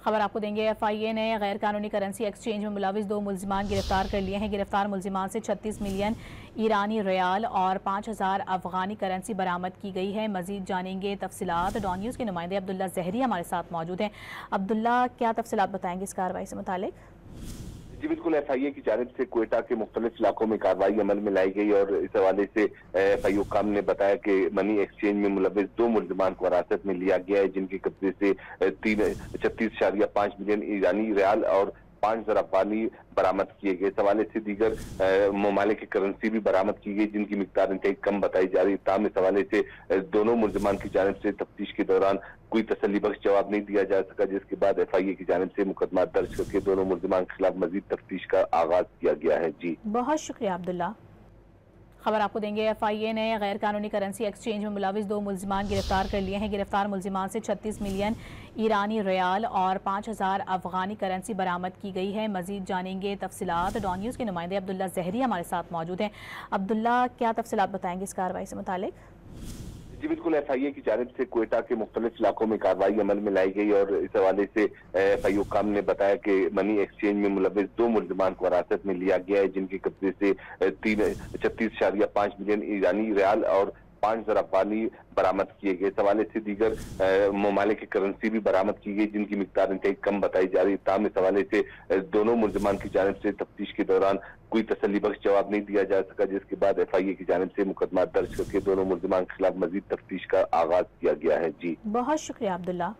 खबर आपको देंगे। FIA ने गैर कानूनी करेंसी एक्सचेंज में मुलविस 2 मुल्जिमान गिरफ्तार कर लिए हैं। गिरफ्तार मुल्जिमान से 36 मिलियन ईरानी रियाल और 5000 अफगानी करेंसी बरामद की गई है। मजीद जानेंगे तफसीलात। डॉन न्यूज़ के नुमाइंदे अब्दुल्ला जहरी हमारे साथ मौजूद हैं। अब्दुल्ला, क्या तफसीलात बताएंगे इस कार्रवाई से मुतालिक? जी बिल्कुल, FIA की जानिब से क्वेटा के मुख्तलिफ इलाकों में कार्रवाई अमल में लाई गई और इस हवाले से FIA हुक्काम ने बताया कि मनी एक्सचेंज में मुलविस 2 मुल्जिमान को हिरासत में लिया गया है, जिनके कब्जे से 36.5 मिलियन ईरानी रियाल और 5,000 अफगानी बरामद किए गए। इस हवाले से दीगर ममालिक की करेंसी भी बरामद की गई, जिनकी मिकदार इंतहाई कम बताई जा रही है। ताम इस हवाले से दोनों मुल्जिमान की जानिब से तफ्तीश के दौरान कोई तसल्ली बख्श जवाब नहीं दिया जा सका, जिसके बाद FIA की जानिब से मुकदमा दर्ज करके दोनों मुल्जिमान के खिलाफ मजीद तफ्तीश का आगाज किया गया है। जी, बहुत शुक्रिया अब्दुल्ला। खबर आपको देंगे। FIA ने गैर कानूनी करेंसी एक्सचेंज में मुलविस 2 मुल्जिमान गिरफ्तार कर लिए हैं। गिरफ्तार मुल्जिमान से 36 मिलियन ईरानी रियाल और 5000 अफगानी करेंसी बरामद की गई है। मजीद जानेंगे तफसीलात। डॉन न्यूज़ के नुमाइंदे अब्दुल्ला जहरी हमारे साथ मौजूद हैं। अब्दुल्ला, क्या तफसीलात बताएंगे इस कार्रवाई से मुतालिक? जी बिल्कुल, FIA की जानिब से क्वेटा के मुख्तलिफ इलाकों में कार्रवाई अमल में लाई गई और इस हवाले से FIA हुक्काम ने बताया कि मनी एक्सचेंज में मुलविस 2 मुल्जिमान को हिरासत में लिया गया है, जिनके कब्जे से 36.5 मिलियन ईरानी रियाल और 5,000 अफगानी बरामद किए गए। इस हवाले से दीगर ममालिक की करेंसी भी बरामद की गई, जिनकी मिकदार इंतहाई कम बताई जा रही है। ताम इस हवाले से दोनों मुल्जिमान की जानिब से तफ्तीश के दौरान कोई तसल्ली बख्श जवाब नहीं दिया जा सका, जिसके बाद FIA की जानिब से मुकदमा दर्ज करके दोनों मुल्जिमान के खिलाफ मजीद तफ्तीश का आगाज किया गया है। जी, बहुत शुक्रिया अब्दुल्ला।